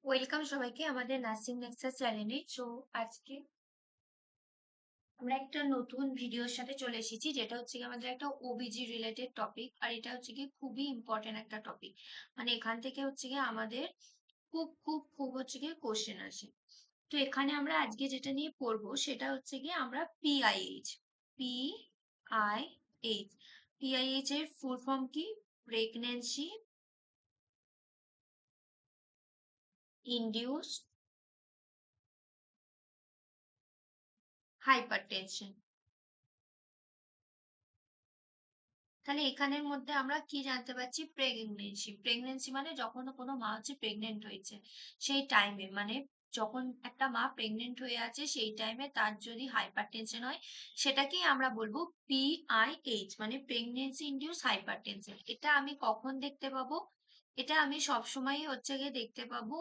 Welcome সবাইকে আমাদের nursing Nexus চ্যানেলে। আজকে আমরা একটা নতুন ভিডিওর সাথে চলে এসেছি, যেটা হচ্ছে কি আমাদের একটা ওবিজি রিলেটেড টপিক। আর এটা হচ্ছে কি খুবই ইম্পর্টেন্ট একটা টপিক। মানে এখান থেকে হচ্ছে কি আমাদের খুব খুব খুব হচ্ছে কি কোশ্চেন আসে। তো এখানে আমরা আজকে যেটা নিয়ে পড়বো সেটা হচ্ছে কি আমরা পিআইএইচ। পিআইএইচ পিআইএইচ এর ফুল ফর্ম কি? Pregnancy induced hypertension. তাহলে এখানের মধ্যে আমরা কি জানতে পারছি? প্রেগনেন্সি মানে যখন কোনো মা হচ্ছে প্রেগনেন্ট হয়েছে সেই টাইমে, মানে যখন একটা মা প্রেগনেন্ট হয়ে আছে সেই টাইমে তার যদি হাইপারটেনশন হয়, সেটাকেই আমরা বলবো পিআইএইচ, মানে প্রেগনেন্সি ইনডিউস হাইপারটেনশন। এটা আমি কখন দেখতে পাবো? এটা আমি সবসময় হচ্ছে গিয়ে দেখতে পাবো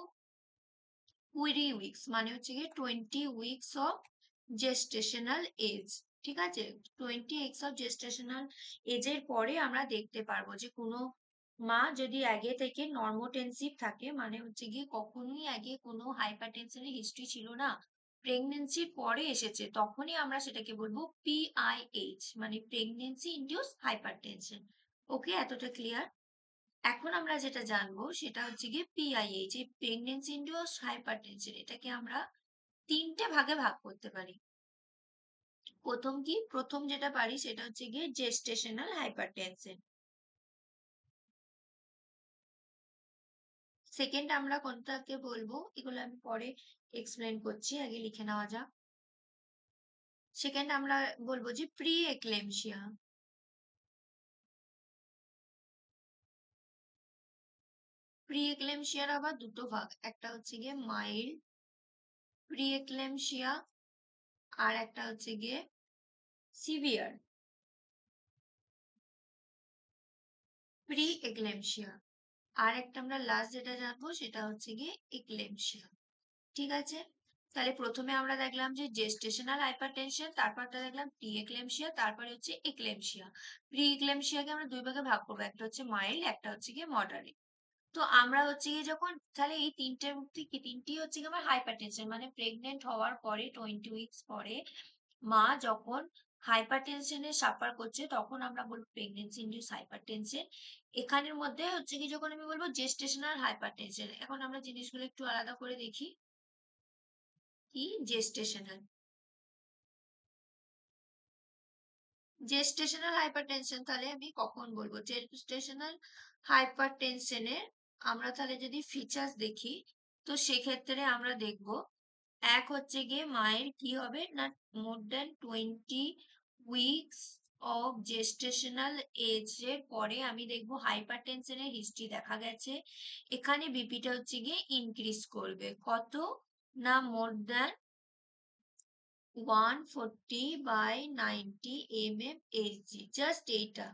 20 উইকস, মানে হচ্ছে গিয়ে 20 উইকস অফ জেস্টেশনাল এজ। ঠিক আছে, 20 উইকস অফ জেস্টেশনাল এজের পরে আমরা দেখতে পারবো যে কোনো মা যদি আগে থেকে নর্মোটেনসিভ থাকে, মানে হচ্ছে গিয়ে কখনোই আগে কোনো হাইপারটেনশনের হিস্ট্রি ছিল না, প্রেগনেন্সির পরে এসেছে, তখনই আমরা সেটাকে বলবো পিআইএইচ, মানে প্রেগনেন্সি ইনডিউস হাইপারটেনশন। ওকে, এতটা ক্লিয়ার? এখন আমরা যেটা জানবো সেটা হচ্ছে গিয়ে পিআইএইচ, এই প্রেগনেন্সি ইনডিউস হাইপারটেনশন, এটাকে আমরা তিনটে ভাগে ভাগ করতে পারি। প্রথম যেটা পারি সেটা হচ্ছে গিয়ে জেস্টেশনাল হাইপারটেনশন। সেকেন্ড আমরা কোনটাকে বলবো, এগুলো আমি পরে এক্সপ্লেন করছি, আগে লিখে নেওয়া যাক। সেকেন্ড আমরা বলবো যে প্রি এক্লেমশিয়া। প্রি এক্লেমশিয়ার আবার দুটো ভাগ, একটা হচ্ছে গিয়ে মাইল্ড প্রি এক্লেমশিয়া, আর একটা হচ্ছে গিয়ে সিভিয়ার প্রি এক্লেমশিয়া। আর একটা আমরা লাস্ট যেটা জানবো সেটা হচ্ছে গিয়ে এক্লেমশিয়া। ঠিক আছে, তাহলে প্রথমে আমরা দেখলাম যে জেস্টেশনাল হাইপারটেনশন, তারপরটা দেখলাম প্রি এক্লেমশিয়া, তারপরে হচ্ছে এক্লেমশিয়া। প্রি এক্লেমশিয়াকে আমরা দুই ভাগে ভাগ করবো, একটা হচ্ছে মাইল্ড, একটা হচ্ছে গিয়ে মডারেট। তো আমরা হচ্ছে গিয়ে যখন, তাহলে এই তিনটের মধ্যে কি তিনটি হচ্ছে গিয়ে আমার হাইপারটেনশন, মানে প্রেগনেন্ট হওয়ার পরে 20 উইকস পরে মা যখন হাইপারটেনশনে সাফার করছে তখন আমরা বলবো প্রেগনেন্সি ইনডিউস হাইপারটেনশন। এখানের মধ্যে হচ্ছে কি যখন আমি বলবো জেস্টেশনাল হাইপারটেনশন, এখন আমরা জিনিসগুলো একটু আলাদা করে দেখি। কি জেস্টেশনাল? জেস্টেশনাল হাইপারটেনশন তাহলে আমি কখন বলবো? জেস্টেশনাল হাইপারটেনশনে আমরা তাহলে যদি ফিচার্স দেখি, তো সেক্ষেত্রে আমরা দেখব এক হচ্ছে গিয়ে মায়ের কি হবে না, more than 20 weeks of gestational age এর পরে আমি দেখবো হাইপারটেনশনের হিস্ট্রি দেখা গেছে, এখানে বিপিটা হচ্ছে গিয়ে ইনক্রিজ করবে। কত না, মোর দ্যান 140/90 mmHg। জাস্ট এইটা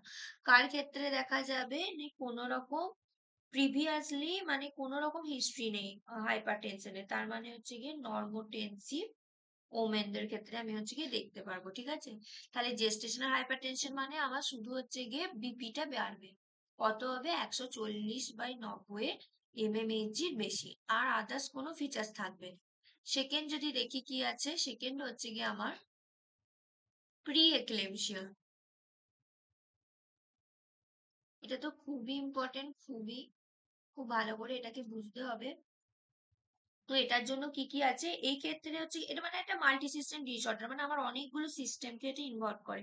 কার ক্ষেত্রে দেখা যাবে? কোনো রকম প্রিভিয়াসলি, মানে কোনো রকম হিস্ট্রি নেই হাইপারটেনশনের, তার মানে হচ্ছে গিয়ে নর্মোটেনসিভ ওমেনদের ক্ষেত্রে আমি হচ্ছে গিয়ে দেখতে পারবো। ঠিক আছে, তাহলে জেস্টেশনাল হাইপারটেনশন মানে আমার শুধু হচ্ছে গিয়ে বিপিটা বাড়বে। কত হবে? 140/90 mmHg বেশি, আর আদার্স কোনো ফিচার্স থাকবে না। সেকেন্ড যদি দেখি কি আছে, সেকেন্ড হচ্ছে গিয়ে আমার প্রি এক্লেমশিয়া। এটা তো খুবই ইম্পর্টেন্ট, খুব ভালো করে এটাকে বুঝতে হবে। তো এটার জন্য কি কি আছে এই ক্ষেত্রে হচ্ছে, এটা মানে একটা মাল্টি সিস্টেম ডিসঅর্ডার, মানে আমার অনেকগুলো সিস্টেমকে এটা ইনভলভ করে।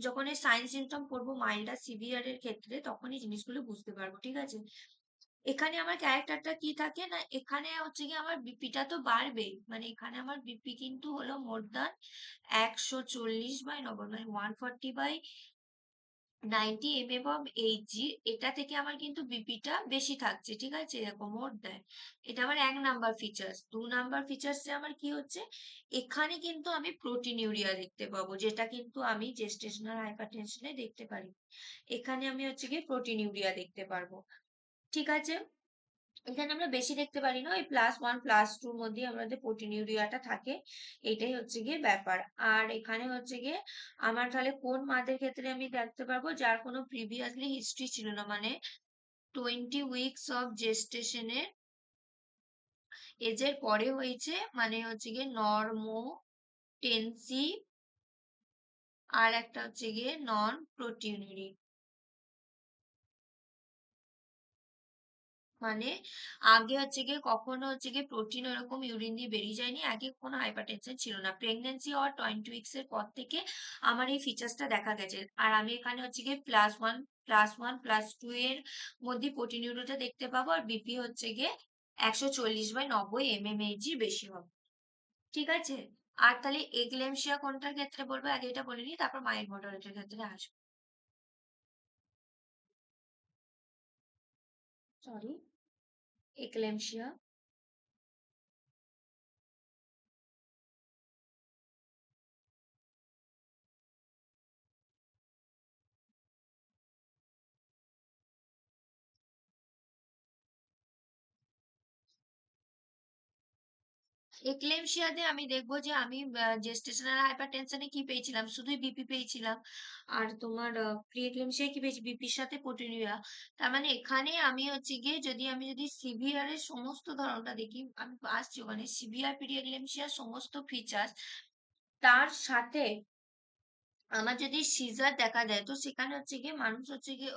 যখন এই সাইন সিমটম পড়বো মাইল্ড আর সিভিয়ার এর ক্ষেত্রে, তখনই জিনিসগুলো বুঝতে পারবো। ঠিক আছে, এখানে আমার ক্যারেক্টারটা কি থাকে না, এখানে হচ্ছে কি আমার বিপিটা তো বাড়বেই, মানে এখানে আমার বিপি কিন্তু হলো মোর দ্যান 140/90, মানে 140/90 mmHg। এটা থেকে আমার কিন্তু বিপিটা বেশি থাকছে। ঠিক আছে, এরকম মোট দেয়। এটা আমার 1 নাম্বার ফিচার্স। 2 নাম্বার ফিচার্সে আমার কি হচ্ছে, এখানে কিন্তু আমি প্রোটিনিউরিয়া দেখতে পাবো, যেটা কিন্তু আমি জেস্টেশনাল হাইপারটেনশনে দেখতে পারি। এখানে আমি হচ্ছে গিয়ে প্রোটিনিউরিয়া দেখতে পারবো। ঠিক আছে, এখানে আমরা বেশি দেখতে পারি না, ওই +1 +2 মধ্যে আমাদের প্রোটিনিউরিয়াটা থাকে। এটাই হচ্ছে গিয়ে ব্যাপার। আর এখানে হচ্ছে গিয়ে আমার তাহলে কোন মাদের ক্ষেত্রে আমি দেখতে পারবো? যার কোনো প্রিভিয়াসলি হিস্ট্রি ছিল না, মানে 20 উইকস অফ জেস্টেশনের এজের পরে হয়েছে মানে হচ্ছে গিয়ে নরমো টেন্সি, আর একটা হচ্ছে গিয়ে নন প্রোটিউরিন। মানে আগে হচ্ছে গিয়ে কখনো হচ্ছে গিয়ে প্রোটিন ওরকম ইউরিন দিয়ে বেরিয়ে যায়নি, আগে কোনো হাইপারটেনশন ছিল না। প্রেগনেন্সি হওয়ার 20 উইকস এর পর থেকে আমার এই ফিচার্সটা দেখা গেছে। আর আমি এখানে হচ্ছে গিয়ে +1 +1 +2 এর মধ্যে প্রোটিন ইউরিনটা দেখতে পাবো, আর বিপি হচ্ছে গিয়ে 140/90 mmHg বেশি হবে। ঠিক আছে। আর তাহলে এগলেমশিয়া কোনটার ক্ষেত্রে বলবো, আগে এটা বলে নিই, তারপর মাইল্ড মডারেটের ক্ষেত্রে আসবো। সরি, এক্লেমশিয়া। এক্লেমশিয়াতে আমি দেখবো যে আমি জেস্টেশনাল হাইপারটেনশনে কি পেয়েছিলাম, শুধুই বিপি পেয়েছিলাম। আর তোমার প্রি এক্লেমশিয়ায় কি পেয়েছি, বিপির সাথে প্রোটিনুরিয়া। তার মানে এখানে আমি হচ্ছে গিয়ে যদি সিভিআর এর সমস্ত ধরনটা দেখি, আমি আসছি ওখানে সিভিআর প্রি এক্লেমশিয়ার সমস্ত ফিচার্স, তার সাথে আমার যদি সিজার দেখা দেয়, তো সেখানে হচ্ছে গিয়ে মানুষ হচ্ছে গিয়ে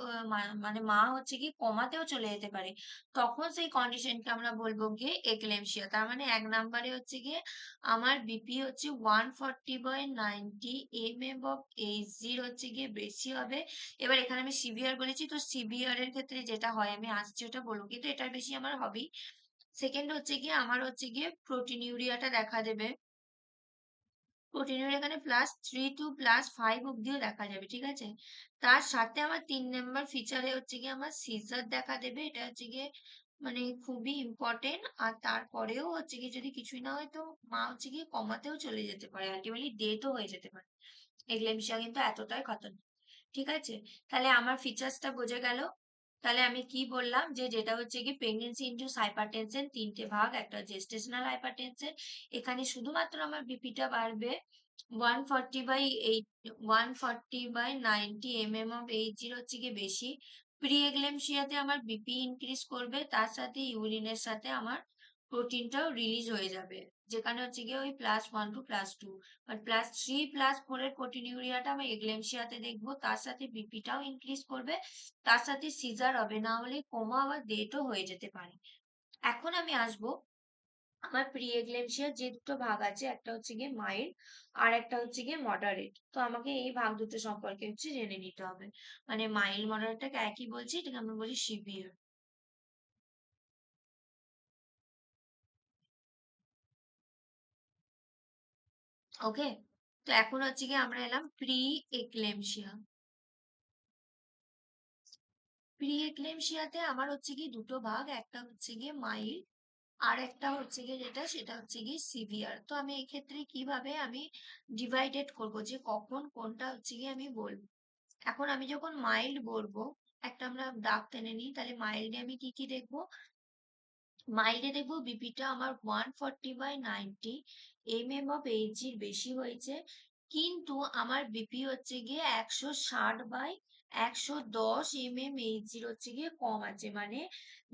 মানে মা হচ্ছে গিয়ে কমাতেও চলে যেতে পারে। তখন সেই কন্ডিশনকে আমরা বলবো গিয়ে এক্লেমশিয়া। তার মানে 1 নম্বরে হচ্ছে গিয়ে আমার বিপি হচ্ছে 140/90 mm/Hg হচ্ছে গিয়ে বেশি হবে। এবার এখানে আমি সিভিয়ার বলেছি, তো সিভিয়ার এর ক্ষেত্রে যেটা হয় আমি আসছি ওটা বলবো, কিন্তু এটার বেশি আমার হবেই। সেকেন্ড হচ্ছে গিয়ে আমার হচ্ছে গিয়ে প্রোটিনিউরিয়াটা দেখা দেবে। প্রোটিনের এখানে +3 to +5 অব্দিও দেখা যাবে, ঠিক আছে। তার সাথে আমার 3 নম্বর ফিচারে হচ্ছে গিয়ে আমার সিজার দেখা দেবে, এটা হচ্ছে গিয়ে মানে খুবই ইম্পর্টেন্ট। আর তারপরেও হচ্ছে গিয়ে যদি কিছুই না হয়, তো মা হচ্ছে গিয়ে কমাতেও চলে যেতে পারে, আলটিমেটলি ডেথও হয়ে যেতে পারে। এগলেমশিয়া কিন্তু এতটাই খতরনাক। ঠিক আছে। তাহলে আমার ফিচার্সটা বোঝা গেল। তাহলে আমি কি বললাম, যে যেটা হচ্ছে কি প্রেগনেন্সি ইনডিউস হাইপারটেনশন তিনটে ভাগ, একটা জেস্টেশনাল হাইপারটেনশন, এখানে শুধুমাত্র আমার বিপিটা বাড়বে 140/90 mm/Hg হচ্ছে গিয়ে বেশি। প্রি এক্লেমশিয়াতে আমার বিপি ইনক্রিজ করবে, তার সাথে ইউরিনের সাথে আমার প্রোটিনটাও রিলিজ হয়ে যাবে, যেখানে হচ্ছে গিয়ে ওই +1 to +2। আর +3 +4 এর প্রোটিনিউরিয়াটা আমি এক্লেমশিয়াতে দেখবো, তার সাথে বিপিটাও ইনক্রিজ করবে, তার সাথে সিজার হবে, না হলে কোমা আবার ডেথও হয়ে যেতে পারে। এখন আমি আসবো আমার প্রি এক্লেমশিয়ার যে দুটো ভাগ আছে, একটা হচ্ছে গিয়ে মাইল্ড আর একটা হচ্ছে গিয়ে মডারেট। তো আমাকে এই ভাগ দুটো সম্পর্কে হচ্ছে জেনে নিতে হবে। মানে মাইল্ড মডারেটটাকে একই বলছি, এটাকে আমরা বলি সিভিয়ার। ওকে। তো এখন হচ্ছে গিয়ে আমরা এলাম প্রি এক্লেমশিয়া। প্রি এক্লেমশিয়াতে আমার হচ্ছে গিয়ে দুটো ভাগ, একটা হচ্ছে গিয়ে মাইল্ড আর একটা হচ্ছে গিয়ে সেটা হচ্ছে গিয়ে সিভিয়ার। তো আমি এক্ষেত্রে কিভাবে আমি ডিভাইডেড করব, যে কখন কোনটা হচ্ছে গিয়ে আমি বলবো। এখন আমি যখন মাইল্ড বলবো, একটা আমরা দাগ টেনে নিই, তাহলে মাইল্ডে আমি কি কি দেখবো। মাইল্ডে দেখবো বিপিটা আমার 140/90 mm/Hg বেশি হয়েছে, কিন্তু আমার বিপি হচ্ছে গিয়ে 160/110 mmHg হচ্ছে গিয়ে কম আছে। মানে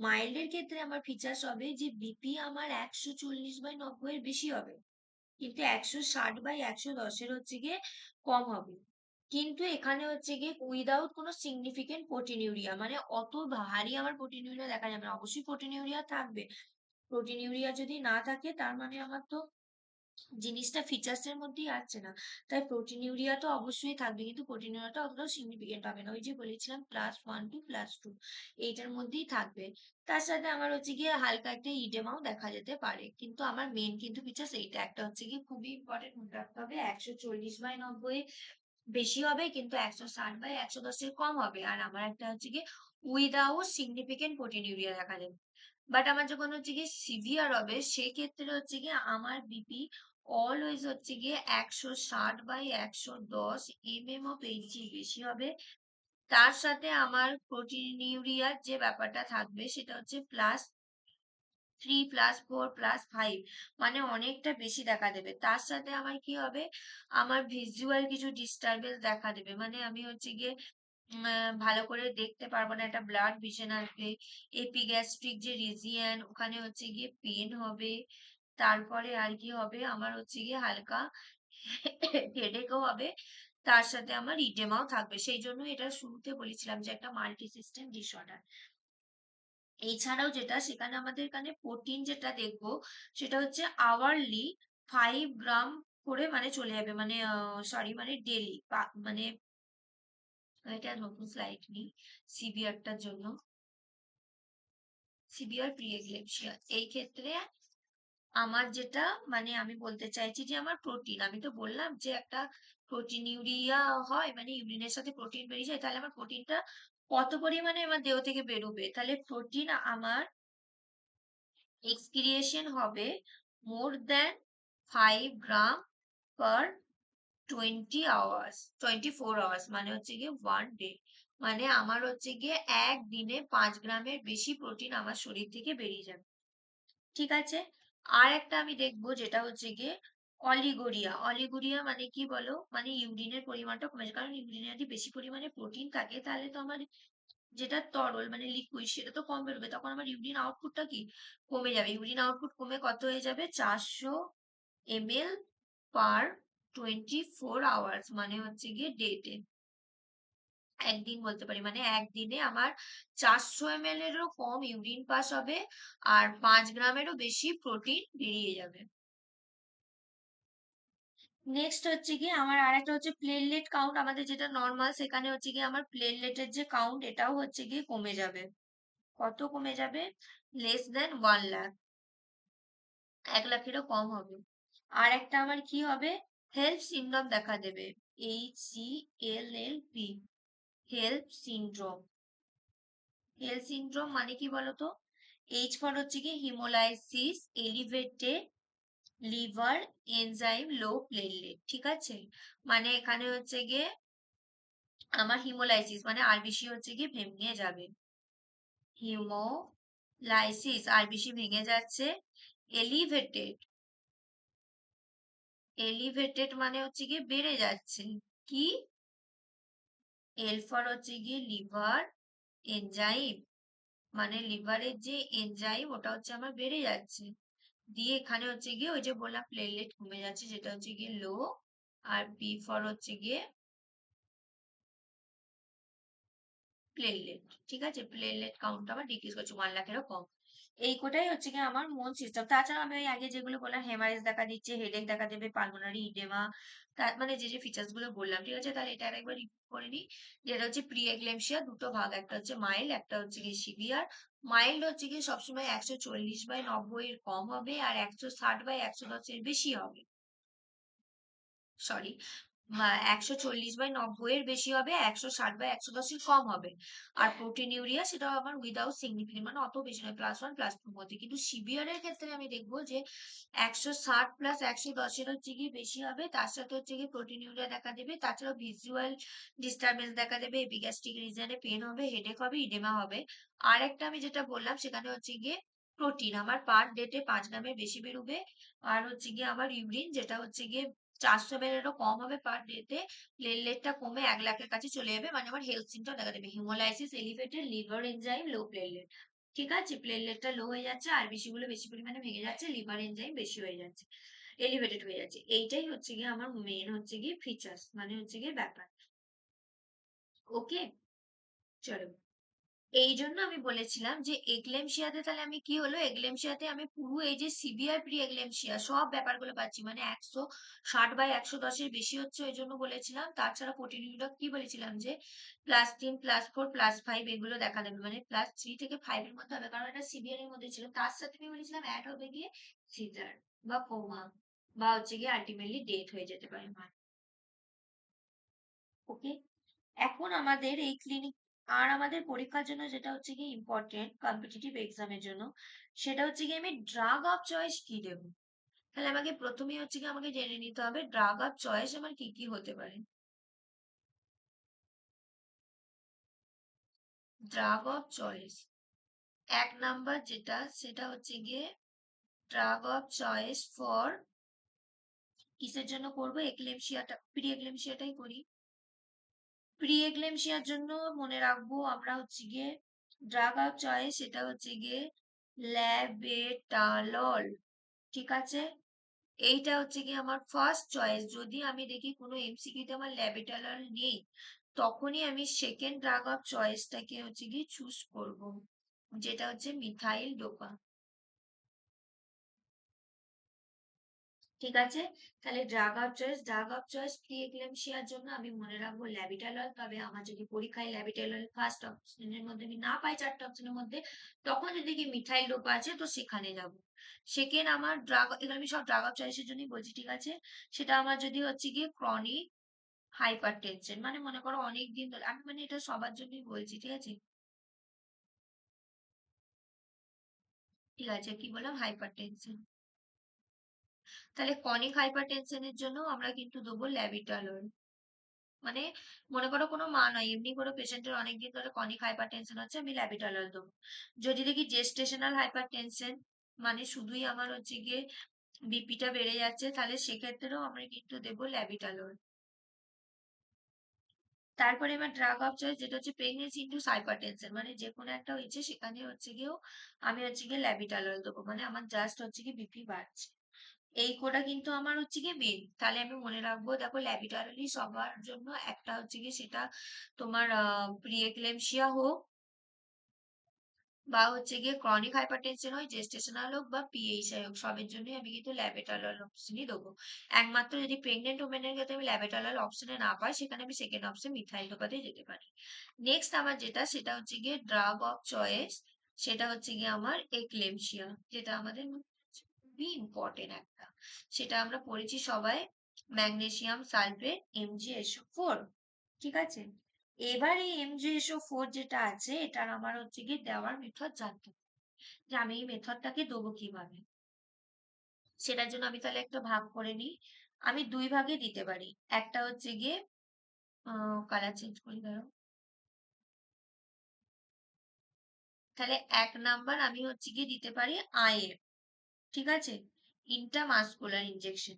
মাইল্ডের ক্ষেত্রে আমার ফিচার্স হবে যে বিপি আমার 140/90 এর বেশি হবে, কিন্তু 160/110 হচ্ছে গিয়ে কম হবে। কিন্তু এখানে হচ্ছে গিয়ে উইদাউট কোনো সিগনিফিকেন্ট প্রোটিনিউরিয়া, মানে অত ভারী আমার প্রোটিনিউরিয়া দেখা যাবে না। অবশ্যই প্রোটিনিউরিয়া থাকবে, প্রোটিনিউরিয়া যদি না থাকে তার মানে আমার তো জিনিসটা ফিচার্স এর মধ্যেই আসছে না। তাই প্রোটিনিউরিয়া তো অবশ্যই থাকবে, কিন্তু প্রোটিনিউরিয়াটা অতটাও সিগনিফিকেন্ট হবে না। ওই যে বলেছিলাম +1 to +2 এইটার মধ্যেই থাকবে। তার সাথে আমার হচ্ছে গিয়ে হালকা একটা ইডেমাও দেখা যেতে পারে, কিন্তু আমার মেন কিন্তু ফিচার্স এইটা। একটা হচ্ছে গিয়ে খুবই ইম্পর্টেন্ট মনে রাখতে হবে, 140/90 বেশি হবে, কিন্তু 160/110 এর কম হবে। আর আমার একটা হচ্ছে গিয়ে উইদাউট সিগনিফিকেন্ট প্রোটিনিউরিয়া দেখা যাবে। বাট আমার যখন হচ্ছে গিয়ে সিভিয়ার হবে, সেক্ষেত্রে হচ্ছে গিয়ে আমার বিপি অলওয়েজ হচ্ছে গিয়ে 160/110 mm/Hg বেশি হবে। তার সাথে আমার প্রোটিনিউরিয়ার যে ব্যাপারটা থাকবে, সেটা হচ্ছে +3 +4 +5, মানে অনেকটা বেশি দেখা দেবে। তার সাথে আমার কি হবে, আমার ভিজুয়াল কিছু ডিস্টারবেন্স দেখা দেবে। মানে আমি হচ্ছে গিয়ে ভালো করে দেখতে পারবো না, একটা ব্লাড ভিশন আসবে, এপিগ্যাস্ট্রিক যে রিজিয়ন ওখানে হচ্ছে গিয়ে পেন হবে, তারপরে আর কি হবে আমার হচ্ছে গিয়ে হালকা হেডেকও হবে, তার সাথে আমার ইডেমাও থাকবে। সেই জন্য এটা শুরুতে বলেছিলাম যে একটা মাল্টি সিস্টেম ডিসঅর্ডার। এছাড়াও যেটা সেখানে আমাদের এখানে প্রোটিন যেটা দেখবো সেটা হচ্ছে আওয়ারলি 5 গ্রাম করে মানে চলে যাবে, মানে সরি মানে ডেলি, মানে এটা নতুন স্লাইড নিই সিভিয়ারটার জন্য, সিভিয়ার প্রি এক্লেম্পসিয়া এই ক্ষেত্রে আমার যেটা মানে আমি বলতে চাইছি যে আমার প্রোটিন, আমি তো বললাম যে একটা প্রোটিন ইউরিয়া হয় মানে ইউরিনের সাথে প্রোটিন বেরিয়ে যায়, তাহলে আমার প্রোটিনটা কত পরিমাণে আমার দেহ থেকে বেরোবে, তাহলে প্রোটিন আমার এক্সক্রিয়েশন হবে মোর দ্যান 5 গ্রাম পার 20 আওয়ার্স, 24 আওয়ার্স মানে হচ্ছে গিয়ে 1 ডে, মানে আমার হচ্ছে গিয়ে একদিনে 5 গ্রামের বেশি প্রোটিন আমার শরীর থেকে বেরিয়ে যাবে। ঠিক আছে, আর একটা আমি দেখবো যেটা হচ্ছে গিয়ে অলিগোরিয়া। অলিগোরিয়া মানে কি বলো, মানে ইউরিনের পরিমাণটা কমে যায়, কারণ ইউরিনে যদি বেশি পরিমাণে প্রোটিন থাকে তাহলে তো আমার যেটা তরল মানে লিকুইড সেটা তো কম বেরোবে, তখন আমার ইউরিন আউটপুটটা কি কমে যাবে, ইউরিন আউটপুট কমে কত হয়ে যাবে 400 ml পার 24 আওয়ার্স, মানে হচ্ছে গিয়ে ডেটে একদিন বলতে পারি, মানে একদিনে আমার 400 ml এরও কম ইউরিন পাস হবে আর 5 গ্রামেরও বেশি প্রোটিন বেরিয়ে যাবে। নেক্সট হচ্ছে কি আমার আর একটা হচ্ছে প্লেটলেট কাউন্ট, আমাদের যেটা নর্মাল সেখানে হচ্ছে কি আমার প্লেটলেটের যে কাউন্ট এটাও হচ্ছে কি কমে যাবে, কত কমে যাবে, লেস দেন 1 লাখ, 1 লাখেরও কম হবে। আর একটা আমার কি হবে, হেল্প সিনড্রোম দেখা দেবে, HCLLP, help syndrome. Help syndrome মানে কি বলতো, এইচ ফর হচ্ছে কি haemolysis elevated liver enzyme low platelet, ঠিক আছে, মানে এখানে হচ্ছে গিয়ে আমার হিমোলাইসিস মানে আরবিসি হচ্ছে গিয়ে ভেঙে যাবে, হিমোলাইসিস আরবিসি ভেঙে যাচ্ছে, এলিভেটেড, এলিভেটেড মানে হচ্ছে গিয়ে বেড়ে যাচ্ছে, কি এল ফর হচ্ছে গিয়ে লিভার এনজাইম, মানে লিভারের যে এনজাইম ওটা হচ্ছে আমার বেড়ে যাচ্ছে, দিয়ে এখানে হচ্ছে গিয়ে ওই যে বললাম প্লেটলেট কমে যাচ্ছে যেটা হচ্ছে গিয়ে লো, আর পি ফর হচ্ছে গিয়ে প্লেটলেট, ঠিক আছে, প্লেটলেট কাউন্ট আমার ডিক্রিজ করছে 1 লাখেরও কম। এই কোটাই হচ্ছে কি আমার মন সিস্টেম। তাছাড়া আমি ওই আগে যেগুলো বললাম হেমারেজ দেখা দিচ্ছে, হেডেক দেখা দেবে, পালমোনারি ইডেমা, তার মানে যে যে ফিচার্স গুলো বললাম, ঠিক আছে, তাহলে এটা একবার রিভিউ করে নিই। যেটা হচ্ছে প্রি এক্লেমশিয়া দুটো ভাগ, একটা হচ্ছে মাইল্ড, একটা হচ্ছে কি সিভিয়ার। মাইল্ড হচ্ছে কি সবসময় 140/90 এর কম হবে আর 160/110 এর বেশি হবে, সরি 140/90 এর বেশি হবে, 160/110 এর কম হবে। আর প্রোটিন ইউরিয়া সেটাও আমার উইদাউট সিগনিফিকেন্ট মানে অত বেশি নয়, +1 +2 মধ্যে। কিন্তু সিভিয়ারের ক্ষেত্রে আমি দেখবো যে 160+110 এর হচ্ছে কি বেশি হবে, তার সাথে হচ্ছে কি প্রোটিন ইউরিয়া দেখা দেবে, তাছাড়াও ভিজুয়াল ডিস্টারবেন্স দেখা দেবে, এপিগ্যাস্ট্রিক রিজনে পেন হবে, হেডেক হবে, ইডেমা হবে। আর একটা আমি যেটা বললাম সেখানে হচ্ছে গিয়ে প্রোটিন আমার পার ডেটে 5 গ্রামের বেশি বেরোবে, আর হচ্ছে গিয়ে আমার ইউরিন যেটা হচ্ছে গিয়ে 400 ml কম হবে পার ডেতে, প্লেটলেটটা কমে 1 লাখের কাছে চলে যাবে, মানে আমার হেলথ সিমটম দেখা দেবে, haemolysis elevated, liver enzyme low platelet, ঠিক আছে, প্লেটলেটটা লো হয়ে যাচ্ছে, আরবিসি গুলো বেশি পরিমাণে ভেঙে যাচ্ছে, লিভার এনজাইম বেশি হয়ে যাচ্ছে, এলিভেটেড হয়ে যাচ্ছে, এইটাই হচ্ছে গিয়ে আমার মেন হচ্ছে গিয়ে ফিচার্স মানে হচ্ছে গিয়ে ব্যাপার। ওকে, চলো, এই জন্য আমি বলেছিলাম যে এক্লেমশিয়াতে তাহলে আমি কি হলো, এক্লেমশিয়াতে আমি পুরো এই যে সিভিয়ার প্রি এক্লেমশিয়া সব ব্যাপারগুলো পাচ্ছি, মানে 160/110 এর বেশি হচ্ছে ওই জন্য বলেছিলাম। তাছাড়া প্রোটিনগুলো কি বলেছিলাম যে +3 +4 +5 এগুলো দেখা দেবে, মানে +3 থেকে 5 এর মধ্যে হবে, কারণ এটা সিভিয়ার এর মধ্যে ছিল। তার সাথে আমি বলেছিলাম অ্যাড হবে গিয়ে সিজার বা কোমা বা হচ্ছে গিয়ে আলটিমেটলি ডেথ হয়ে যেতে পারে। ওকে, এখন আমাদের এই ক্লিনিক আর আমাদের পরীক্ষার জন্য যেটা হচ্ছে কি ইম্পর্টেন্ট কম্পিটিটিভ এক্সামের জন্য, সেটা হচ্ছে কি আমি ড্রাগ অফ চয়েস কি দেবো, তাহলে আমাকে প্রথমেই হচ্ছে কি আমাকে জেনে নিতে হবে ড্রাগ অফ চয়েস আমার কি কি হতে পারে। ড্রাগ অফ চয়েস 1 নাম্বার যেটা সেটা হচ্ছে গিয়ে ড্রাগ অফ চয়েস ফর কিসের জন্য করবো, এক্লেমশিয়াটা প্রি এক্লেমশিয়াটাই করি, প্রি এক্লেমসিয়ার জন্য মনে রাখবো আমরা হচ্ছে গিয়ে ড্রাগ অফ চয়েস, সেটা হচ্ছে গিয়ে ল্যাবেটালল। ঠিক আছে, এইটা হচ্ছে গিয়ে আমার ফার্স্ট চয়েস। যদি আমি দেখি কোনো এমসিকিউতে আমার ল্যাবেটালল নেই, তখনই আমি সেকেন্ড ড্রাগ অফ চয়েসটাকে হচ্ছে গিয়ে চুজ করব, যেটা হচ্ছে মিথাইল ডোপা। ঠিক আছে, তাহলে ড্রাগ অফ চয়েস প্রি এক্লেমসিয়ার জন্য আমি মনে রাখবো ল্যাবিটালল। তবে আমার যদি পরীক্ষায় ল্যাবিটালল ফার্স্ট অপশনের মধ্যে আমি না পাই, চারটে অপশনের মধ্যে, তখন যদি কি মিথাইল ডোপা আছে তো সেখানে যাব। সেকেন্ড আমার এগুলো আমি সব ড্রাগ অফ চয়েসের জন্যই বলছি, ঠিক আছে। সেটা আমার যদি হচ্ছে গিয়ে ক্রনিক হাইপার টেনশন, মানে মনে করো অনেক দিন ধরে, আমি মানে এটা সবার জন্যই বলছি, ঠিক আছে। ঠিক আছে, কি বললাম, হাইপার টেনশন। তাহলে ক্রনিক হাইপার টেনশনের জন্য আমরা কিন্তু দেবো ল্যাবিটালল। মানে মনে করো কোনো মা নয়, এমনি কোনো পেশেন্টের অনেকদিন ধরে ক্রনিক হাইপার টেনশন হচ্ছে, আমি ল্যাবিটালল দেবো। যদি দেখি জেস্টেশনাল হাইপার টেনশন, মানে শুধুই আমার হচ্ছে গিয়ে বিপিটা বেড়ে যাচ্ছে, তাহলে সেক্ষেত্রেও আমরা কিন্তু দেবো ল্যাবিটালল। তারপরে এবার ড্রাগ অফ চয়েস, যেটা হচ্ছে প্রেগনেন্সি ইনডিউস হাইপার টেনশন, মানে যে কোনো একটা হয়েছে সেখানে হচ্ছে গিয়েও আমি হচ্ছে গিয়ে ল্যাবিটালল দেবো, মানে আমার জাস্ট হচ্ছে গিয়ে বিপি বাড়ছে। এই কোটা কিন্তু আমার হচ্ছে গিয়ে মেন। তাহলে আমি মনে রাখবো, দেখো ল্যাবিটারলি সবার জন্য একটা হচ্ছে গিয়ে, সেটা তোমার প্রি এক্লেমসিয়া হোক বা হচ্ছে গিয়ে ক্রনিক হাইপারটেনশন হয়, জেস্টেশনাল হোক বা পিএইচআই হোক, সবের জন্যই আমি কিন্তু ল্যাবেটালল অপশনই দেবো। একমাত্র যদি প্রেগনেন্ট ওমেনের ক্ষেত্রে আমি ল্যাবেটালল অপশনে না পাই, সেখানে আমি সেকেন্ড অপশন মিথাইল ডোপাতে যেতে পারি। নেক্সট আমার যেটা, সেটা হচ্ছে গিয়ে ড্রাগ অফ চয়েস, সেটা হচ্ছে গিয়ে আমার এক্লেমসিয়া, যেটা আমাদের খুবই ইম্পর্টেন্ট একটা। সেটা আমরা পড়েছি সবাই, ম্যাগনেসিয়াম সালফেট MgSO4। ঠিক আছে, এবার এই MgSO4 যেটা আছে, এটার আমার হচ্ছে গিয়ে দেওয়ার মেথড জানতে হবে, যে আমি এই মেথডটাকে দেবো কিভাবে। সেটার জন্য আমি তাহলে একটা ভাগ করে নিই। আমি দুই ভাগে দিতে পারি। একটা হচ্ছে গিয়ে কালার চেঞ্জ করে দাও। তাহলে এক নাম্বার আমি হচ্ছে গিয়ে দিতে পারি IM। ঠিক আছে, ইন্ট্রামাসকুলার ইনজেকশন।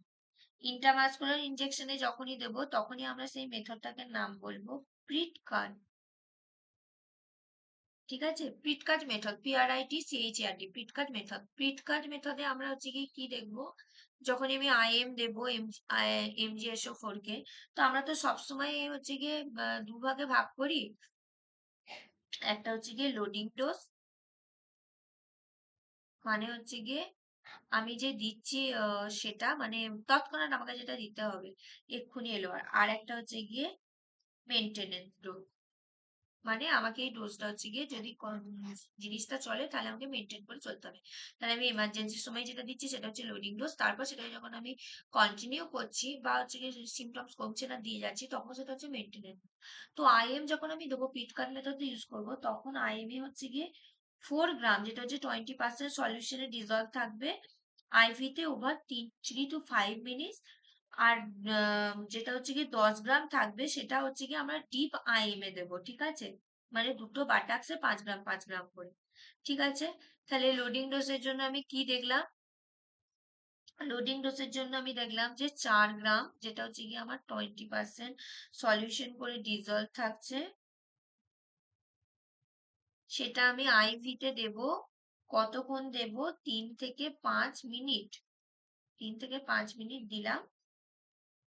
ইন্ট্রামাসকুলার ইনজেকশনে যখনই দেবো, তখনই আমরা সেই মেথডটাকে নাম বলবো প্রিটকাট। ঠিক আছে, প্রিটকাট মেথড, PRITCHART, প্রিটকাট মেথড। প্রিটকাট মেথডে আমরা হচ্ছে কি কি দেখবো, যখন আমি IM দেবো MgSO4 কে, তো আমরা তো সবসময় হচ্ছে গিয়ে দুভাগে ভাগ করি। একটা হচ্ছে গিয়ে লোডিং ডোজ, মানে হচ্ছে গিয়ে আমি যে দিচ্ছি সেটা মানে তৎক্ষণাৎ আমাকে যেটা দিতে হবে, এক্ষুনি এলো। আর একটা হচ্ছে গিয়ে মেনটেনেন্স ডোজ, মানে আমাকে এই ডোজটা হচ্ছে গিয়ে যদি জিনিসটা চলে তাহলে আমাকে মেনটেন করে চলতে হবে। তাহলে আমি এমার্জেন্সির সময় যেটা দিচ্ছি সেটা হচ্ছে লোডিং ডোজ, তারপর সেটা যখন আমি কন্টিনিউ করছি বা হচ্ছে গিয়ে সিমটমস কমছে না দিয়ে যাচ্ছি, তখন সেটা হচ্ছে মেনটেনেন্স। তো IM যখন আমি দেবো, পিটকাট মেথড ইউজ করবো, তখন IM এ হচ্ছে গিয়ে 4 গ্রাম, যেটা হচ্ছে 20% সলিউশনে ডিজলভ থাকবে, IV তে ওভার 3 to 5 মিনিট। আর যেটা হচ্ছে কি 10 গ্রাম থাকবে, সেটা হচ্ছে কি আমরা ডিপ IM এ দেবো। ঠিক আছে, মানে দুটো বাটাক্সে 5 গ্রাম 5 গ্রাম করে। ঠিক আছে, তাহলে লোডিং ডোজের জন্য আমি কি দেখলাম, লোডিং ডোজের জন্য আমি দেখলাম যে 4 গ্রাম, যেটা হচ্ছে কি আমার 20% সলিউশন করে ডিজলভ থাকছে, সেটা আমি IV তে দেব। কতক্ষণ দেব, 3 থেকে 5 মিনিট। 3 থেকে 5 মিনিট দিলাম।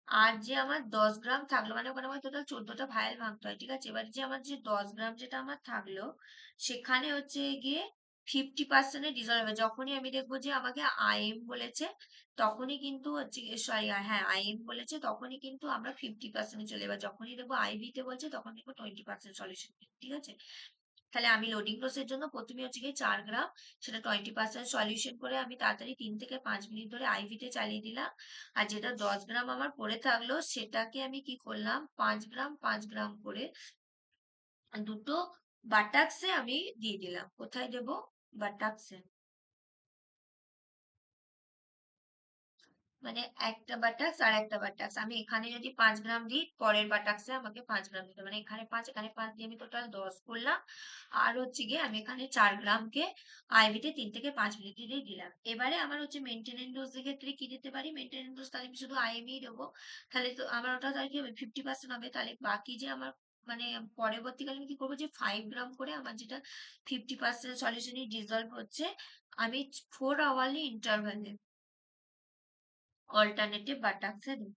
আর যে আমার 10 গ্রাম থাকলো, মানে ওখানে আমার টোটাল 14টা ভায়াল ভাঙতে হয়। ঠিক আছে, এবার যে আমার যে 10 গ্রাম যেটা আমার থাকলো, সেখানে হচ্ছে গিয়ে 50% ডিজলভ হবে। যখনই আমি দেখবো যে আমাকে IM বলেছে, তখনই কিন্তু হচ্ছে সরি, হ্যাঁ IM বলেছে, তখনই কিন্তু আমরা 50% চলে যাবো। যখনই দেখবো IV তে বলছে, তখন দেখবো 20% সলিউশন। ঠিক আছে, তাহলে আমি লোডিং ডোজের জন্য প্রথমে হচ্ছে গিয়ে 4 গ্রাম, সেটা 20% সলিউশন করে আমি তাড়াতাড়ি 3 থেকে 5 মিনিট ধরে IV তে চালিয়ে দিলাম। আর যেটা 10 গ্রাম আমার পড়ে থাকলো, সেটাকে আমি কি করলাম, 5 গ্রাম 5 গ্রাম করে দুটো বাটাক্সে আমি দিয়ে দিলাম। কোথায় দেব, বাটাক্সে। মানে একটা বাটাক্স আর একটা বাটাক্স, আমি এখানে যদি 5 গ্রাম দিই, পরের বাটাক্সে আমাকে 5 গ্রাম দিতে, মানে এখানে 5 এখানে 5 দিয়ে আমি টোটাল 10 করলাম। আর হচ্ছে গিয়ে আমি এখানে 4 গ্রামকে IV তে 3 থেকে 5 মিনিট দিয়ে দিলাম। এবারে আমার হচ্ছে মেনটেনেন্স ডোজ এর ক্ষেত্রে কি দিতে পারি, মেনটেনেন্স ডোজ তাহলে আমি শুধু IM ই দেবো, তাহলে তো আমার ওটা তাহলে কি হবে, 50% হবে। তাহলে বাকি যে আমার মানে পরবর্তীকালে আমি কি করবো, যে 5 গ্রাম করে আমার যেটা 50% সলিউশনই ডিজলভ হচ্ছে, আমি 4 আওয়ারলি ইন্টারভ্যালে অল্টারনেটিভ বাটাক্সে দেবো।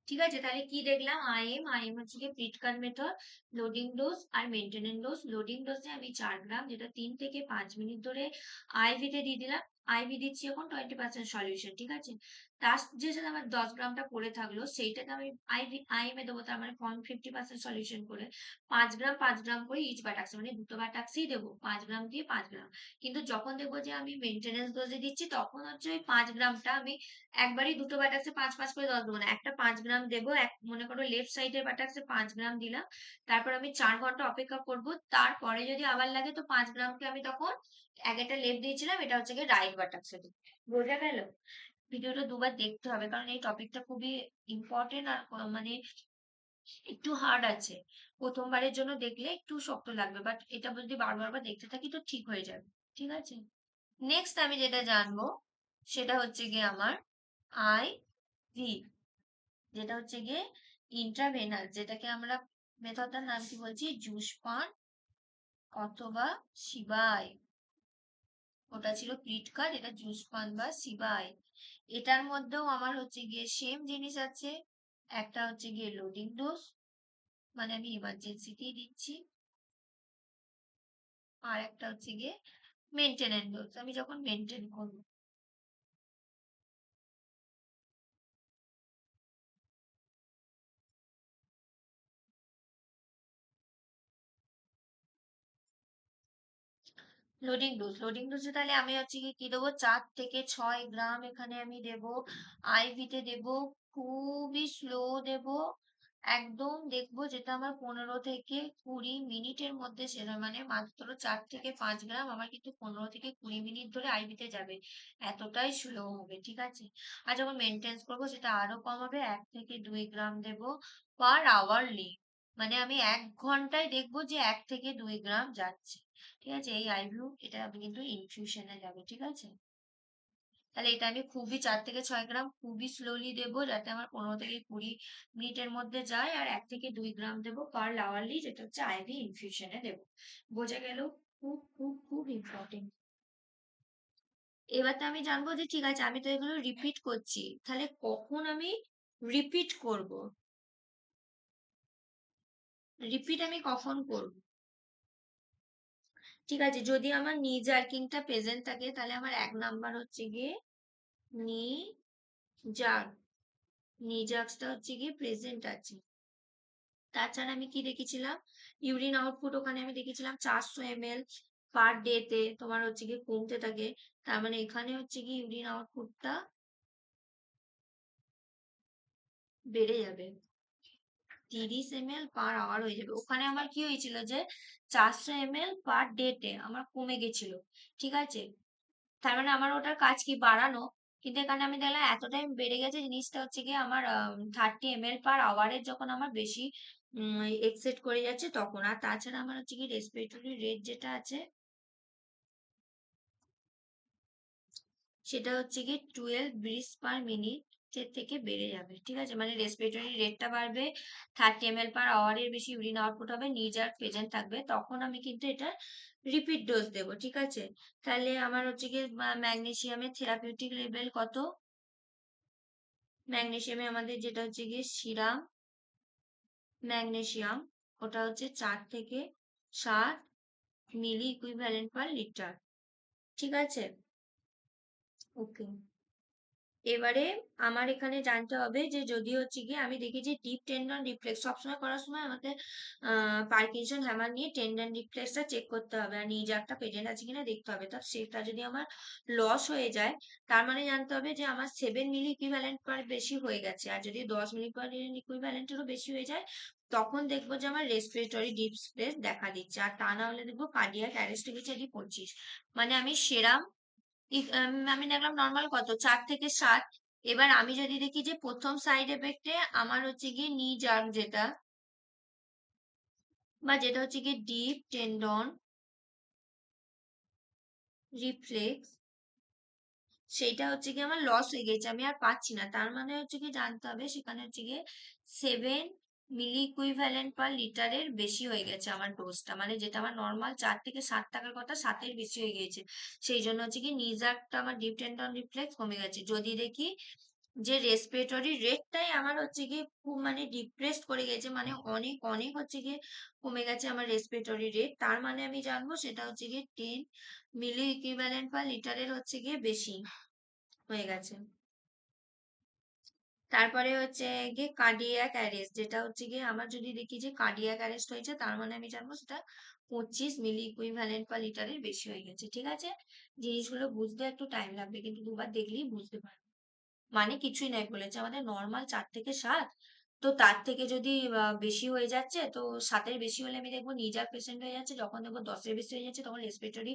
ঠিক আছে, তাহলে কি দেখলাম? আইএম হচ্ছে গিয়ে প্রিটকান মেথড, লোডিং ডোজ আর মেইনটেনেন্স ডোজ। লোডিং ডোজে আমি 4 গ্রাম, যেটা 3 থেকে 5 মিনিট ধরে আইভি তে দিয়ে দিলাম। আইভি দিচ্ছি এখন 20% সলিউশন, ঠিক আছে। তার যে সাথে আমার 10 গ্রামটা পড়ে থাকলো, সেইটাকে আমি আইএম এ দেবো, তার মানে 50% সলিউশন করে 5 গ্রাম করে ইচ বাটাক্স, মানে দুটো বাটাক্সই দেবো, 5 গ্রাম দিয়ে 5 গ্রাম। কিন্তু যখন দেখবো যে আমি মেইনটেনেন্স ডোজে দিচ্ছি, তখন হচ্ছে ওই 5 গ্রামটা আমি একবারই দুটো বাটাক্সে 5 5 করে 10 দেবো না, একটা 5 গ্রাম দেবো। মনে করো লেফট সাইডের বাটাক্সে 5 গ্রাম দিলাম, তারপর আমি 4 ঘন্টা অপেক্ষা করব, তারপরে যদি আবার লাগে তো 5 গ্রামকে আমি তখন এক একটা লেফট দিয়েছিলাম, এটা হচ্ছে গিয়ে রাইট বাটাক্সে দেবো। বোঝা গেল? ভিডিওটা দুবার দেখতে হবে, কারণ এই টপিকটা খুবই ইম্পর্টেন্ট, আর মানে একটু হার্ড আছে। প্রথমবারের জন্য দেখলে একটু শক্ত লাগবে, বাট এটা যদি বারবার দেখতে থাকি তো ঠিক হয়ে যাবে। ঠিক আছে, নেক্সট আমি যেটা জানবো সেটা হচ্ছে গিয়ে আমার আই ভি, যেটা হচ্ছে গিয়ে ইন্ট্রাভেনাস, যেটাকে আমরা মেথডটার নাম কি বলছি, জুস পান অথবা সিবাই। ওটা ছিল প্রিটকাট, এটা জুস পান বা সিবাই। এটার মধ্যেও আমার হচ্ছে গিয়ে সেম জিনিস আছে। একটা হচ্ছে গিয়ে লোডিং ডোজ, মানে আমি ইমার্জেন্সিতেই দিচ্ছি, আর একটা হচ্ছে গিয়ে মেনটেনেন্স ডোজ, আমি যখন মেনটেন করবো। লোডিং ডোজে তাহলে আমি হচ্ছে কি দেবো, 4 থেকে 6 গ্রাম এখানে আমি দেবো। আইভিতে দেবো, খুবই স্লো দেবো। একদম দেখবো যেটা আমার 15 থেকে 20 মিনিটের মধ্যে শেষ হয়, মানে মাত্র 4 থেকে 5 গ্রাম আমার কিন্তু 15 থেকে 20 মিনিট ধরে আইভিতে যাবে, এতটাই স্লো হবে। ঠিক আছে, আর যখন মেনটেন্স করবো সেটা আরো কম হবে, 1 থেকে 2 গ্রাম দেবো পার আওয়ারলি, মানে আমি 1 ঘন্টায় দেখবো যে 1 থেকে 2 গ্রাম যাচ্ছে। ঠিক আছে, এই আইভিউ এটা আমি কিন্তু ইনফিউশনে যাবে। ঠিক আছে, তাহলে এটা আমি খুবই 4 থেকে 6 গ্রাম খুবই স্লোলি দেবো, যাতে আমার 15 থেকে 20 মিনিটের মধ্যে যায়, আর 1 থেকে 2 গ্রাম দেবো পার আওয়ারলি, যেটা হচ্ছে আইভি ইনফিউশনে দেবো। বোঝা গেল? খুব খুব খুব ইম্পর্টেন্ট। এবার তো আমি জানবো যে ঠিক আছে, আমি তো এগুলো রিপিট করছি, তাহলে কখন আমি রিপিট করব? রিপিট আমি কখন করব? ঠিক আছে, যদি আমার নি জার্কিংটা প্রেজেন্ট থাকে, তাহলে আমার 1 নাম্বার হচ্ছে গিয়ে নি জার্ক, নি জার্কসটা হচ্ছে গিয়ে প্রেজেন্ট আছে। তাছাড়া আমি কি দেখেছিলাম, ইউরিন আউটপুট ওখানে আমি দেখেছিলাম 400 ml পার ডে তে তোমার হচ্ছে গিয়ে কমতে থাকে, তার মানে এখানে হচ্ছে কি ইউরিন আউটপুটটা বেড়ে যাবে, 30 ml পার আওয়ার হয়ে যাবে। ওখানে আমার কি হয়েছিল যে 400 ml পার ডে তে আমার কমে গেছিল। ঠিক আছে, তার মানে আমার ওটার কাজ কি, বাড়ানো। কিন্তু এখানে আমি দেখলাম এতটাই বেড়ে গেছে, জিনিসটা হচ্ছে গিয়ে আমার 30 ml পার আওয়ারের যখন আমার বেশি এক্সেট করে যাচ্ছে তখন। আর তাছাড়া আমার হচ্ছে কি রেসপিরেটরি রেট যেটা আছে সেটা হচ্ছে গিয়ে 12 ব্রিথ পার মিনিট এর থেকে বেড়ে যাবে। ঠিক আছে, মানে রেসপিরেটরি রেটটা বাড়বে, 30 ml পার আওয়ারের বেশি ইউরিন আউটপুট হবে, নিজার প্রেজেন্ট থাকবে, তখন আমি কিন্তু এটা রিপিট ডোজ দেবো। ঠিক আছে, তাহলে আমার হচ্ছে গিয়ে ম্যাগনেসিয়ামের থেরাপিউটিক লেভেল কত? ম্যাগনেসিয়ামে আমাদের যেটা হচ্ছে গিয়ে সিরাম ম্যাগনেসিয়াম, ওটা হচ্ছে 4 থেকে 7 মিলি ইকুইভ্যালেন্ট পার লিটার। ঠিক আছে, ওকে। এবারে আমার এখানে জানতে হবে যে যদি হচ্ছে গিয়ে আমি দেখি যে ডিপ টেন্ডন রিফ্লেক্স সবসময় করার সময় আমাদের পার্কিনসন হ্যামার নিয়ে টেন্ডন রিফ্লেক্সটা চেক করতে হবে, আর নিজ একটা প্রেজেন্ট আছে কিনা দেখতে হবে। তা সেটা যদি আমার লস হয়ে যায়, তার মানে জানতে হবে যে আমার 7 মিলি ইকুইভ্যালেন্ট পার বেশি হয়ে গেছে, আর যদি 10 মিলি ইকুইভ্যালেন্টেরও বেশি হয়ে যায়, তখন দেখবো যে আমার রেসপিরেটরি ডিস্ট্রেস দেখা দিচ্ছে, আর তা না হলে দেখবো কার্ডিয়াক অ্যারেস্ট হয়ে গেছে এটি 25। মানে আমি সেরাম আমি দেখলাম নর্মাল কত, 4 থেকে 7। এবার আমি যদি দেখি যে প্রথম সাইড এফেক্টে আমার হচ্ছে গিয়ে নি জার্ক যেটা, বা যেটা হচ্ছে গিয়ে ডিপ টেন্ডন রিফ্লেক্স, সেইটা হচ্ছে গিয়ে আমার লস হয়ে গেছে, আমি আর পাচ্ছি না। তার মানে হচ্ছে কি জানতে হবে সেখানে হচ্ছে গিয়ে 7 মিলি ইকুইভ্যালেন্ট পার লিটারের বেশি হয়ে গেছে আমার ডোজটা, মানে যেটা আমার নর্মাল 4 থেকে 7 টাকার কথা 7-এর বেশি হয়ে গেছে। সেই জন্য হচ্ছে কি নিজারটা আমার ডিপ টেন্ডন রিফ্লেক্স কমে গেছে। যদি দেখি যে রেসপিরেটরি রেটটাই আমার হচ্ছে গিয়ে খুব মানে ডিপ্রেসড করে গেছে, মানে অনেক অনেক হচ্ছে গিয়ে কমে গেছে আমার রেসপিরেটরি রেট, তার মানে আমি জানবো সেটা হচ্ছে গিয়ে 10 মিলি ইকুইভ্যালেন্ট পার লিটারের হচ্ছে গিয়ে বেশি হয়ে গেছে। তারপরে হচ্ছে গিয়ে কার্ডিয়াক অ্যারেস্ট, যেটা হচ্ছে গিয়ে আমার যদি দেখি যে কার্ডিয়াক অ্যারেস্ট হয়েছে, তার মানে আমি জানবো সেটা 25 মিলি ইকুইভ্যালেন্ট পার লিটারের বেশি হয়ে গেছে। ঠিক আছে, জিনিসগুলো বুঝতে একটু টাইম লাগবে, কিন্তু দুবার দেখলেই বুঝতে পারবে। মানে কিছুই নাই, বলেছে আমাদের নর্মাল 4 থেকে 7, তো তার থেকে যদি বেশি হয়ে যাচ্ছে, তো 7-এর বেশি হলে আমি দেখবো নিজার পেশেন্ট হয়ে যাচ্ছে, যখন দেখবো 10-এর বেশি হয়ে যাচ্ছে তখন রেসপিরেটরি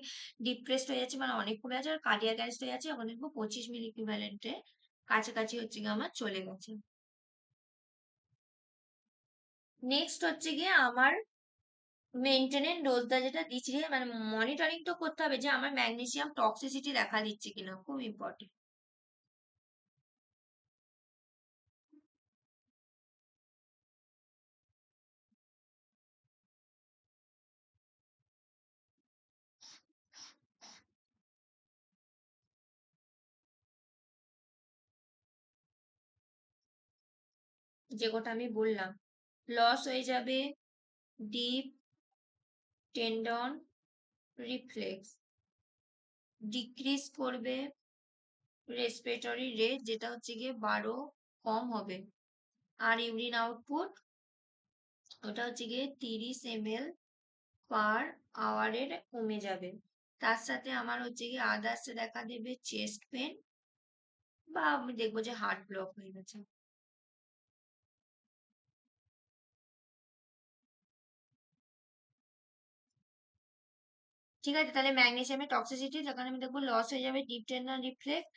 ডিপ্রেসড হয়ে যাচ্ছে, মানে অনেক কমে যাচ্ছে, আর কার্ডিয়াক অ্যারেস্ট হয়ে যাচ্ছে, তখন দেখবো 25 মিলি ইকুইভ্যালেন্টের কাছাকাছি হচ্ছে গিয়ে আমার চলে গেছে। নেক্সট হচ্ছে গিয়ে আমার মেইনটেনেন্স ডোজটা যেটা দিচ্ছি, মানে মনিটরিং তো করতে হবে যে আমার ম্যাগনেসিয়াম টক্সিসিটি দেখা দিচ্ছে কিনা, খুব ইম্পর্টেন্ট। যে কথা আমি বললাম, লস হয়ে যাবে ডিপ টেন্ডন রিফ্লেক্স, ডিক্রিজ করবে রেসপিরেটরি রেট, যেটা হচ্ছে গিয়ে 12 কম হবে, আর ইউরিন আউটপুট ওটা হচ্ছে গিয়ে 30 ml পার আওয়ারের কমে যাবে। তার সাথে আমার হচ্ছে গিয়ে আদার্সে দেখা দেবে চেস্ট পেন, বা আমি দেখবো যে হার্ট ব্লক হয়ে গেছে। ঠিক আছে, তাহলে ম্যাগনেসিয়ামের টক্সিসিটি যেখানে আমি দেখবো লস হয়ে যাবে ডিপ টেন্ডন রিফ্লেক্স,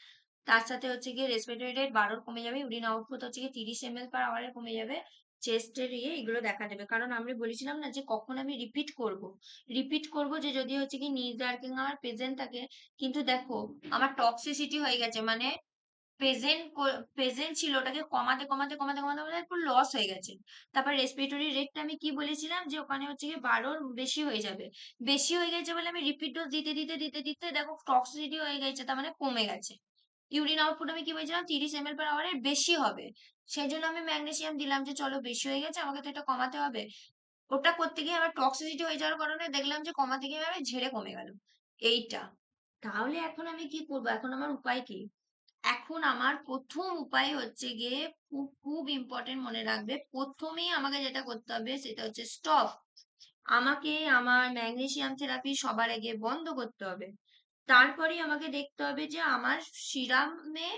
তার সাথে হচ্ছে গিয়ে রেসপিরেটরি রেট 12 কমে যাবে, ইউরিন আউটপুট হচ্ছে গিয়ে 30 ml পার আওয়ারে কমে যাবে, চেস্টের এগুলো দেখা দেবে। কারণ আমরা বলেছিলাম না যে কখন আমি রিপিট করব যে যদি হচ্ছে কি নিজ জার্কিং আমার প্রেজেন্ট থাকে, কিন্তু দেখো আমার টক্সিসিটি হয়ে গেছে, মানে প্রেজেন্ট প্রেজেন্ট ছিল, ওটাকে কমাতে কমাতে কমাতে কমাতে কমাতে পুরো লস হয়ে গেছে। তারপর রেসপিরেটরি রেটটা আমি কি বলেছিলাম যে ওখানে হচ্ছে গিয়ে 12-র বেশি হয়ে যাবে, বেশি হয়ে গেছে বলে আমি রিপিট ডোজ দিতে দিতে দিতে দিতে দেখো টক্সিসিটি হয়ে গেছে, তার মানে কমে গেছে। ইউরিন আউটপুট আমি কি বলেছিলাম 30 ml পার আওয়ারের বেশি হবে, সেই জন্য আমি ম্যাগনেসিয়াম দিলাম যে চলো বেশি হয়ে গেছে, আমাকে তো এটা কমাতে হবে। ওটা করতে গিয়ে আমার টক্সিসিটি হয়ে যাওয়ার কারণে দেখলাম যে কমাতে গিয়ে আমি ঝেড়ে কমে গেল এইটা। তাহলে এখন আমি কি করবো, এখন আমার উপায় কি? এখন আমার প্রথম উপায় হচ্ছে গিয়ে খুব খুব ইম্পর্টেন্ট, মনে রাখবে, প্রথমেই আমাকে যেটা করতে হবে সেটা হচ্ছে স্টপ। আমাকে আমার ম্যাগনেসিয়াম থেরাপি সবার আগে বন্ধ করতে হবে। তারপরে আমাকে দেখতে হবে যে আমার সিরামে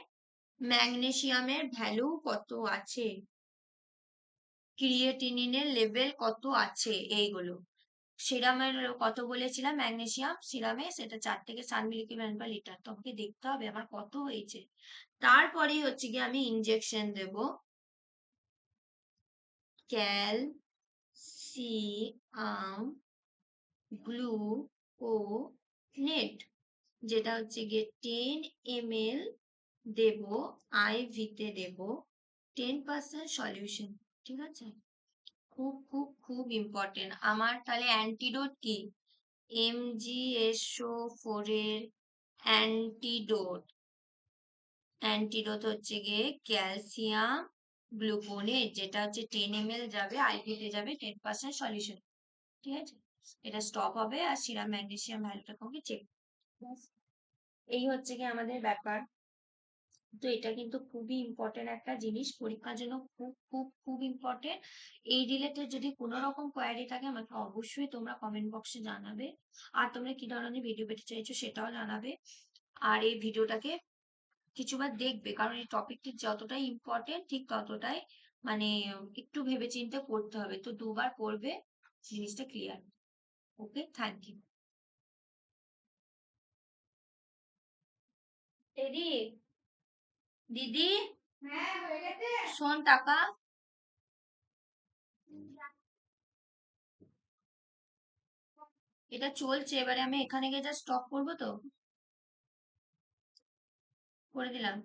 ম্যাগনেসিয়ামের ভ্যালু কত আছে, ক্রিয়েটিনিনের লেভেল কত আছে, এইগুলো। সিরামের কত বলেছিলাম ম্যাগনেসিয়াম সিরামে, সেটা 4 থেকে 7 মিলি পার লিটার, তো আমাকে দেখতে হবে আমার কত হয়েছে। তারপরেই হচ্ছে গিয়ে আমি ইনজেকশন দেব ক্যালসিয়াম গ্লুকোনেট, যেটা হচ্ছে গিয়ে 10 ml দেব, আইভিতে দেব, 10% সলিউশন। ঠিক আছে, খুব খুব খুব ইম্পর্টেন্ট। আমার তাহলে অ্যান্টিডোট কি? MgSO4 এর অ্যান্টিডোট, হচ্ছে গিয়ে ক্যালসিয়াম গ্লুকোনেট, যেটা হচ্ছে 10 ml যাবে, আইভিতে যাবে, 10% সলিউশন। ঠিক আছে, এটা স্টপ হবে আর সিরাম ম্যাগনেসিয়াম ভ্যালুটাকে আমাকে চেক। এই হচ্ছে কি আমাদের ব্যাপার। তো এটা কিন্তু খুবই ইম্পর্টেন্ট একটা জিনিস, পরীক্ষার জন্য খুব খুব খুব ইম্পর্টেন্ট। এই রিলেটেড যদি কোনো রকম কোয়ারি থাকে আমাকে অবশ্যই তোমরা কমেন্ট বক্সে জানাবে, আর তোমরা কি ধরনের ভিডিও পেতে চাইছো সেটাও জানাবে। আর এই ভিডিওটাকে কিছুবার দেখবে, কারণ এই টপিকটি যতটাই ইম্পর্টেন্ট ঠিক ততটাই মানে একটু ভেবেচিন্তে করতে হবে, তো দুবার পড়বে জিনিসটা ক্লিয়ার। Okay, thank you. দিদি, দিদি, শোন টাকা, এটা চলছে, এবারে আমি এখানে গিয়ে যা স্টপ করবো তো। করে দিলাম।